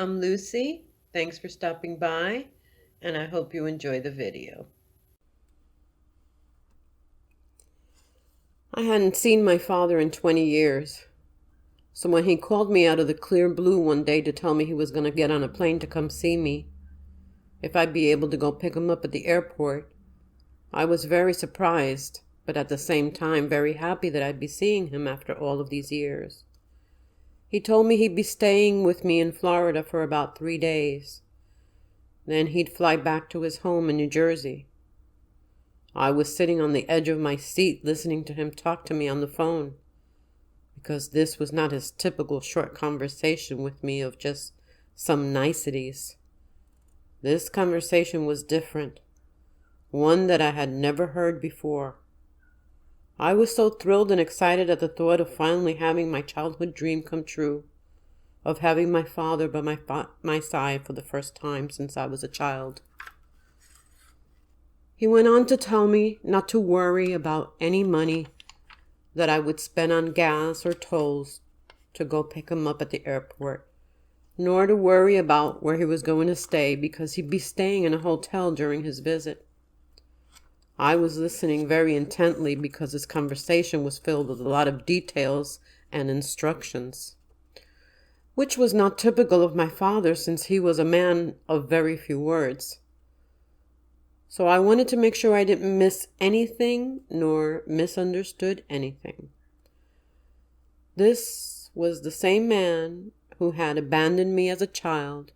I'm Lucy. Thanks for stopping by, and I hope you enjoy the video. I hadn't seen my father in 20 years, so when he called me out of the clear blue one day to tell me he was going to get on a plane to come see me, if I'd be able to go pick him up at the airport, I was very surprised, but at the same time very happy that I'd be seeing him after all of these years. He told me he'd be staying with me in Florida for about 3 days. Then he'd fly back to his home in New Jersey. I was sitting on the edge of my seat listening to him talk to me on the phone, because this was not his typical short conversation with me of just some niceties. This conversation was different, one that I had never heard before. I was so thrilled and excited at the thought of finally having my childhood dream come true, of having my father by my side for the first time since I was a child. He went on to tell me not to worry about any money that I would spend on gas or tolls to go pick him up at the airport, nor to worry about where he was going to stay because he'd be staying in a hotel during his visit. I was listening very intently because his conversation was filled with a lot of details and instructions, which was not typical of my father since he was a man of very few words. So I wanted to make sure I didn't miss anything nor misunderstood anything. This was the same man who had abandoned me as a child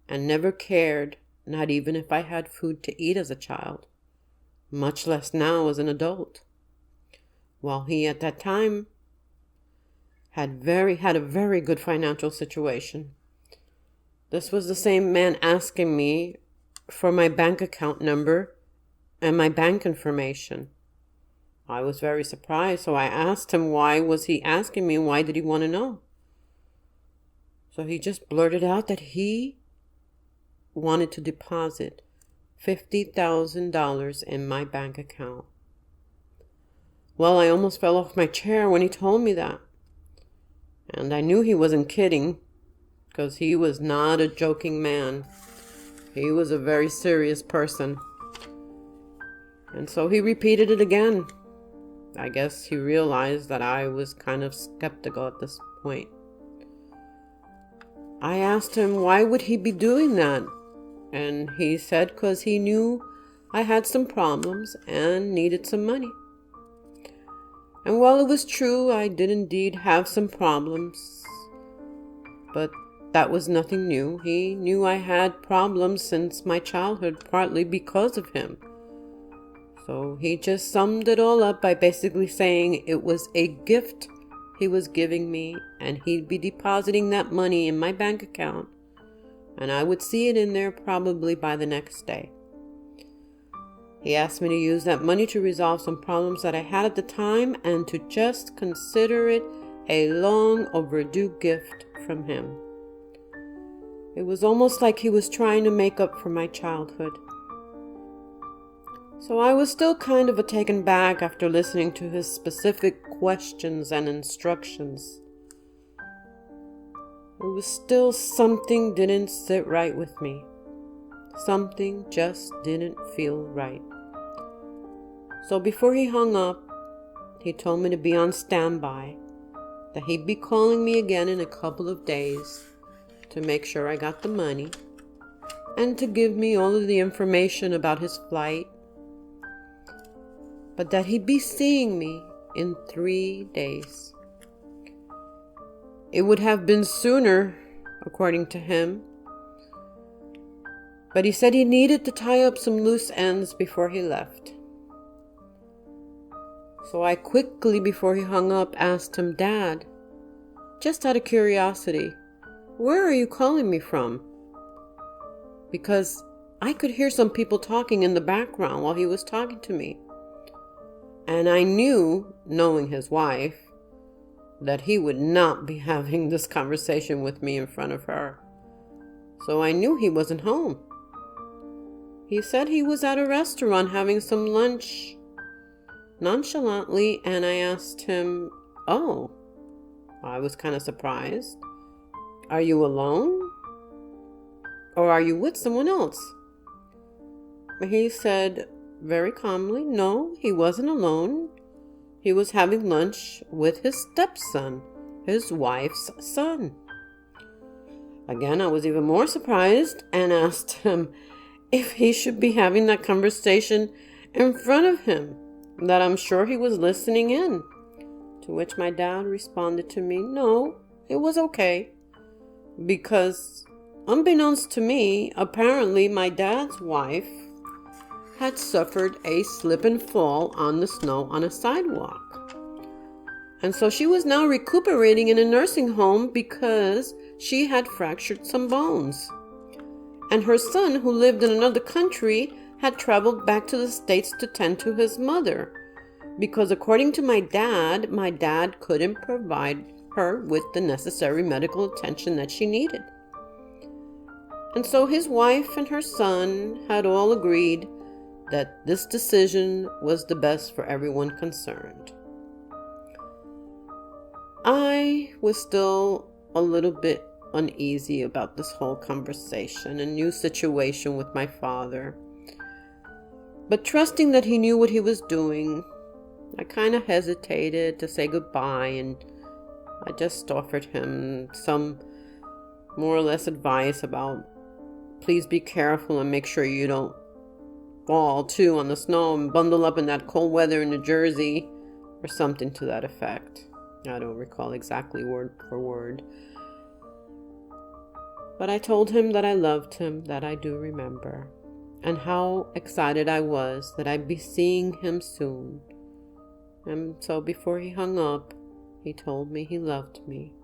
and never cared, not even if I had food to eat as a child, much less now as an adult, while he at that time had a very good financial situation. This was the same man asking me for my bank account number and my bank information. I was very surprised, so I asked him why was he asking me, why did he want to know? So he just blurted out that he wanted to deposit $50,000 in my bank account. Well, I almost fell off my chair when he told me that. And I knew he wasn't kidding, because he was not a joking man. He was a very serious person. And so he repeated it again. I guess he realized that I was kind of skeptical at this point. I asked him why would he be doing that? And he said because he knew I had some problems and needed some money. And while it was true, I did indeed have some problems, but that was nothing new. He knew I had problems since my childhood, partly because of him. So he just summed it all up by basically saying it was a gift he was giving me, and he'd be depositing that money in my bank account, and I would see it in there probably by the next day. He asked me to use that money to resolve some problems that I had at the time and to just consider it a long overdue gift from him. It was almost like he was trying to make up for my childhood. So I was still kind of taken back after listening to his specific questions and instructions. It was still something didn't sit right with me. Something just didn't feel right. So before he hung up, he told me to be on standby, that he'd be calling me again in a couple of days to make sure I got the money, and to give me all of the information about his flight, but that he'd be seeing me in 3 days. It would have been sooner, according to him, but he said he needed to tie up some loose ends before he left. So I quickly, before he hung up, asked him, "Dad, just out of curiosity, where are you calling me from?" Because I could hear some people talking in the background while he was talking to me. And I knew, knowing his wife, that he would not be having this conversation with me in front of her. So I knew he wasn't home. He said he was at a restaurant having some lunch, nonchalantly, and I asked him, "Oh." I was kind of surprised. "Are you alone?" Or are you with someone else? He said very calmly, no, he wasn't alone. He was having lunch with his stepson, his wife's son. Again, I was even more surprised and asked him if he should be having that conversation in front of him, that I'm sure he was listening in. To which my dad responded to me, no, it was okay. Because, unbeknownst to me, apparently my dad's wife had suffered a slip and fall on the snow on a sidewalk. And so she was now recuperating in a nursing home because she had fractured some bones. And her son, who lived in another country, had traveled back to the States to tend to his mother. Because according to my dad couldn't provide her with the necessary medical attention that she needed. And so his wife and her son had all agreed that this decision was the best for everyone concerned. I was still a little bit uneasy about this whole conversation and new situation with my father. But trusting that he knew what he was doing, I kind of hesitated to say goodbye, and I just offered him some more or less advice about please be careful and make sure you don't fall too on the snow and bundle up in that cold weather in New Jersey, or something to that effect. I don't recall exactly word for word. But I told him that I loved him, that I do remember, and how excited I was that I'd be seeing him soon. And so before he hung up, he told me he loved me.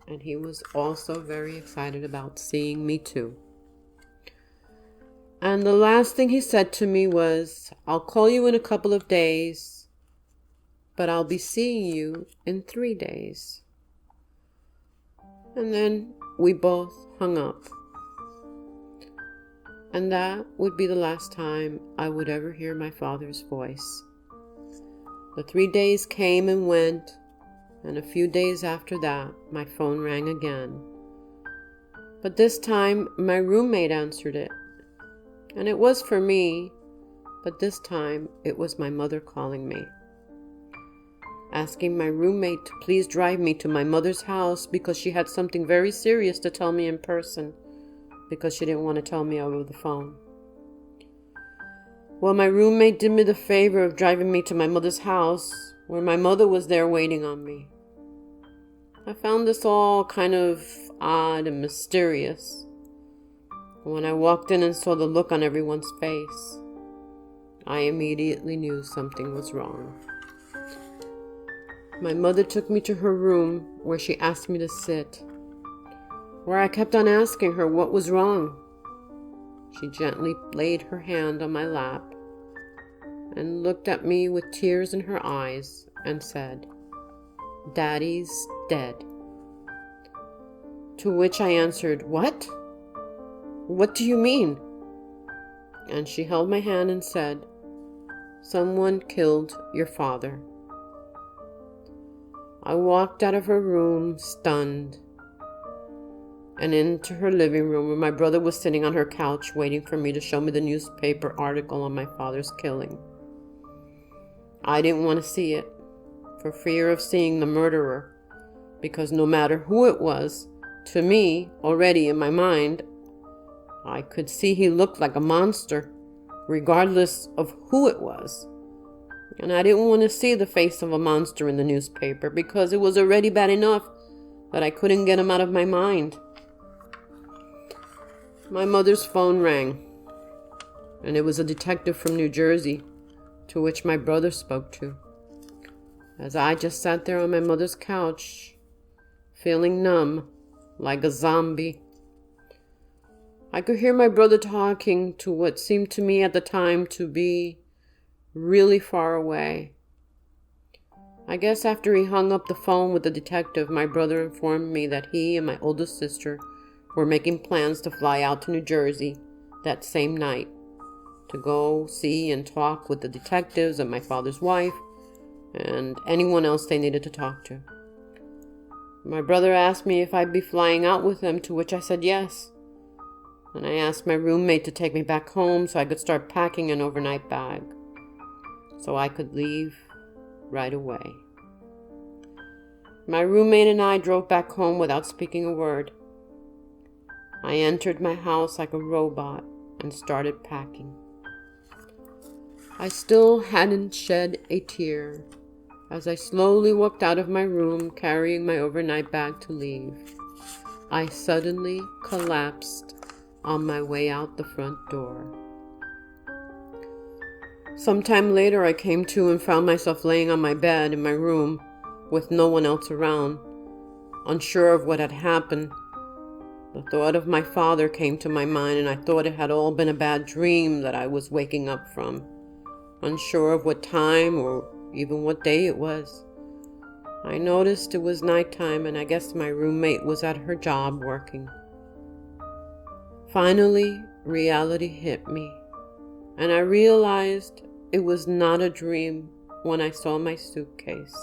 And he was also very excited about seeing me too. And the last thing he said to me was, I'll call you in a couple of days, but I'll be seeing you in 3 days. And then we both hung up. And that would be the last time I would ever hear my father's voice. The 3 days came and went, and a few days after that, my phone rang again. But this time, my roommate answered it. And it was for me, but this time it was my mother calling me, asking my roommate to please drive me to my mother's house because she had something very serious to tell me in person, because she didn't want to tell me over the phone. Well, my roommate did me the favor of driving me to my mother's house, where my mother was there waiting on me. I found this all kind of odd and mysterious. When I walked in and saw the look on everyone's face, I immediately knew something was wrong. My mother took me to her room, where she asked me to sit, where I kept on asking her what was wrong. She gently laid her hand on my lap and looked at me with tears in her eyes and said, "Daddy's dead." To which I answered, "What? What do you mean?" And she held my hand and said, "Someone killed your father." I walked out of her room, stunned, and into her living room where my brother was sitting on her couch waiting for me to show me the newspaper article on my father's killing. I didn't want to see it, for fear of seeing the murderer, because no matter who it was, to me, already in my mind, I could see he looked like a monster, regardless of who it was. And I didn't want to see the face of a monster in the newspaper, because it was already bad enough that I couldn't get him out of my mind. My mother's phone rang, and it was a detective from New Jersey, to which my brother spoke to. As I just sat there on my mother's couch, feeling numb, like a zombie. I could hear my brother talking to what seemed to me at the time to be really far away. I guess after he hung up the phone with the detective, my brother informed me that he and my oldest sister were making plans to fly out to New Jersey that same night to go see and talk with the detectives and my father's wife and anyone else they needed to talk to. My brother asked me if I'd be flying out with them, to which I said yes. and I asked my roommate to take me back home so I could start packing an overnight bag so I could leave right away. My roommate and I drove back home without speaking a word. I entered my house like a robot and started packing. I still hadn't shed a tear as I slowly walked out of my room carrying my overnight bag to leave. I suddenly collapsed on my way out the front door. Sometime later, I came to and found myself laying on my bed in my room with no one else around. Unsure of what had happened, the thought of my father came to my mind, and I thought it had all been a bad dream that I was waking up from. Unsure of what time or even what day it was. I noticed it was nighttime, and I guess my roommate was at her job working. Finally, reality hit me, and I realized it was not a dream when I saw my suitcase.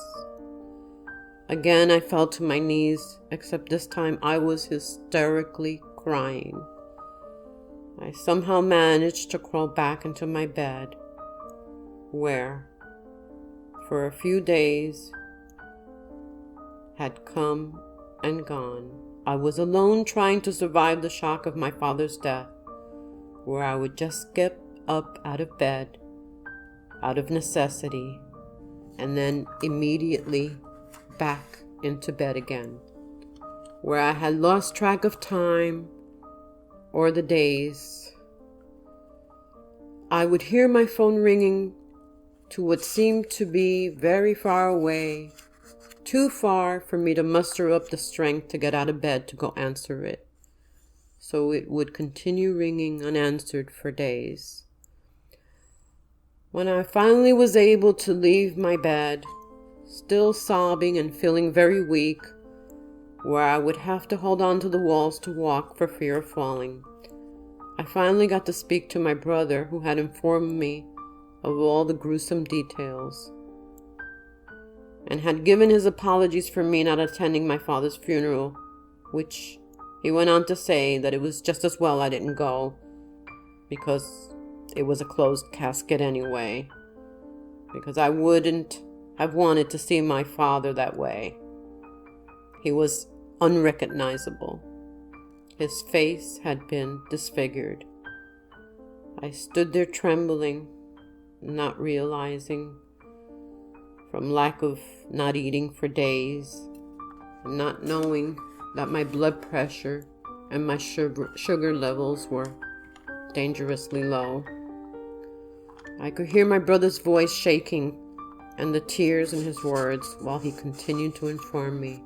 Again, I fell to my knees, except this time I was hysterically crying. I somehow managed to crawl back into my bed, where, for a few days, had come and gone. I was alone trying to survive the shock of my father's death, where I would just get up out of bed, out of necessity, and then immediately back into bed again, where I had lost track of time or the days. I would hear my phone ringing to what seemed to be very far away, too far for me to muster up the strength to get out of bed to go answer it. So it would continue ringing unanswered for days. When I finally was able to leave my bed, still sobbing and feeling very weak, where I would have to hold on to the walls to walk for fear of falling, I finally got to speak to my brother, who had informed me of all the gruesome details and had given his apologies for me not attending my father's funeral, which he went on to say that it was just as well I didn't go because it was a closed casket anyway, because I wouldn't have wanted to see my father that way. He was unrecognizable. His face had been disfigured. I stood there trembling, not realizing, from lack of not eating for days, and not knowing that my blood pressure and my sugar levels were dangerously low. I could hear my brother's voice shaking and the tears in his words while he continued to inform me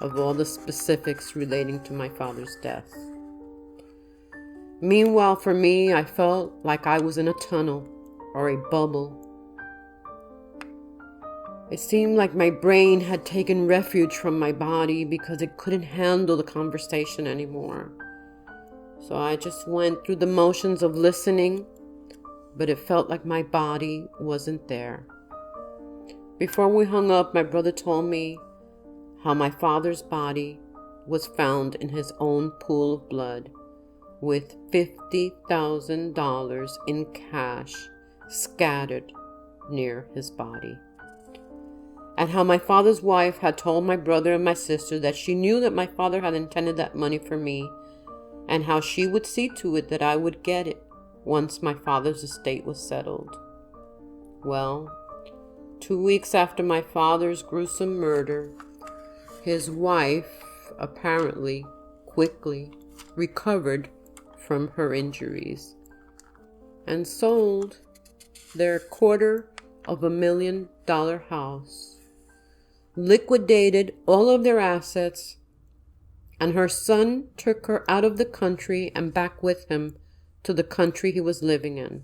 of all the specifics relating to my father's death. Meanwhile, for me, I felt like I was in a tunnel or a bubble. It seemed like my brain had taken refuge from my body because it couldn't handle the conversation anymore. So I just went through the motions of listening, but it felt like my body wasn't there. Before we hung up, my brother told me how my father's body was found in his own pool of blood with $50,000 in cash scattered near his body. And how my father's wife had told my brother and my sister that she knew that my father had intended that money for me, and how she would see to it that I would get it once my father's estate was settled. Well, 2 weeks after my father's gruesome murder, his wife apparently quickly recovered from her injuries and sold their $250,000 house, liquidated all of their assets, and her son took her out of the country and back with him to the country he was living in.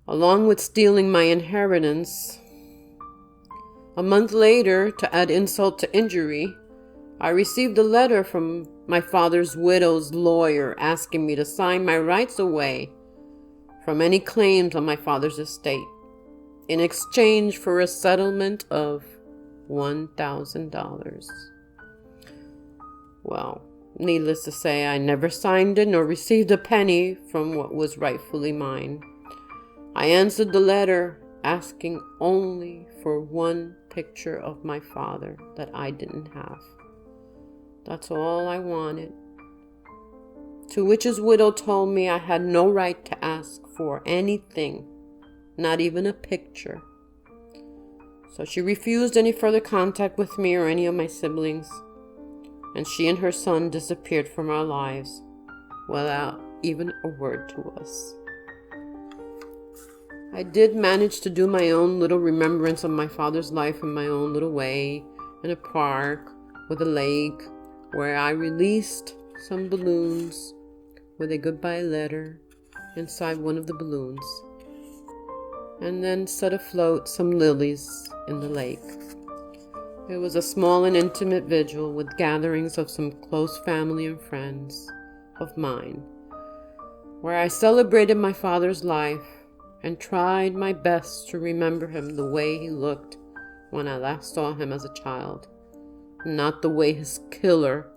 Along with stealing my inheritance, a month later, to add insult to injury, I received a letter from my father's widow's lawyer asking me to sign my rights away from any claims on my father's estate in exchange for a settlement of $1,000. Well, Needless to say, I never signed it nor received a penny from what was rightfully mine. I answered the letter asking only for one picture of my father that I didn't have. That's all I wanted. To which his widow told me I had no right to ask for anything, not even a picture. So she refused any further contact with me or any of my siblings, and she and her son disappeared from our lives without even a word to us. I did manage to do my own little remembrance of my father's life in my own little way, in a park with a lake, where I released some balloons with a goodbye letter inside one of the balloons, and then set afloat some lilies in the lake. It was a small and intimate vigil with gatherings of some close family and friends of mine, where I celebrated my father's life and tried my best to remember him the way he looked when I last saw him as a child, not the way his killer,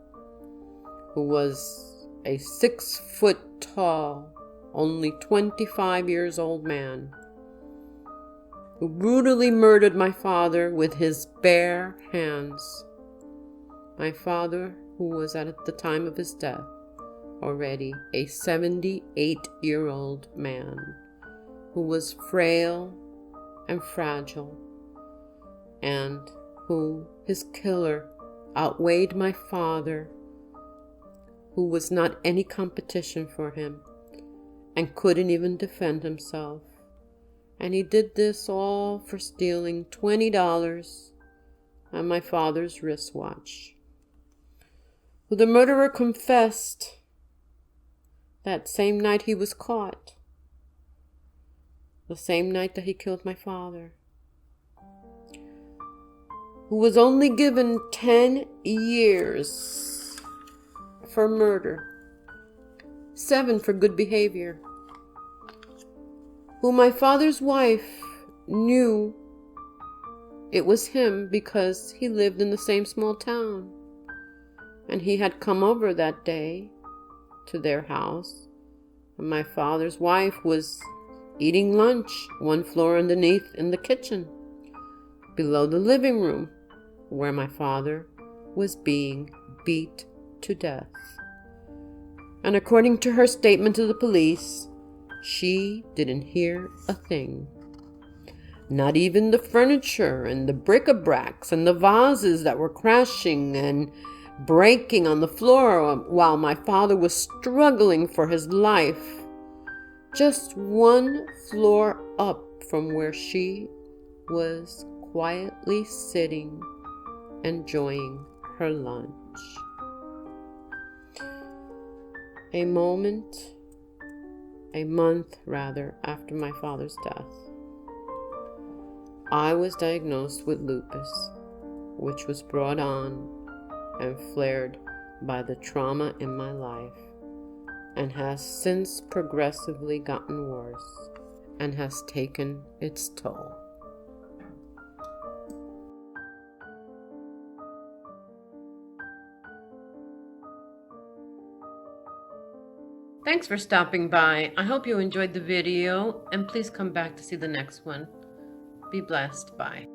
who was a 6 foot tall, only 25 years old man, who brutally murdered my father with his bare hands. My father, who was at the time of his death already a 78-year-old man, who was frail and fragile, and who his killer outweighed my father, who was not any competition for him and couldn't even defend himself. And he did this all for stealing $20 and my father's wristwatch, who the murderer confessed that same night he was caught, the same night that he killed my father, who was only given 10 years for murder, 7 for good behavior, who my father's wife knew it was him because he lived in the same small town, and he had come over that day to their house, and my father's wife was eating lunch 1 floor underneath in the kitchen, below the living room, where my father was being beat to death. And according to her statement to the police, she didn't hear a thing. Not even the furniture and the bric-a-bracs and the vases that were crashing and breaking on the floor while my father was struggling for his life, just 1 floor up from where she was quietly sitting, enjoying her lunch. A month after my father's death, I was diagnosed with lupus, which was brought on and flared by the trauma in my life, and has since progressively gotten worse and has taken its toll. Thanks for stopping by. I hope you enjoyed the video, and please come back to see the next one. Be blessed. Bye.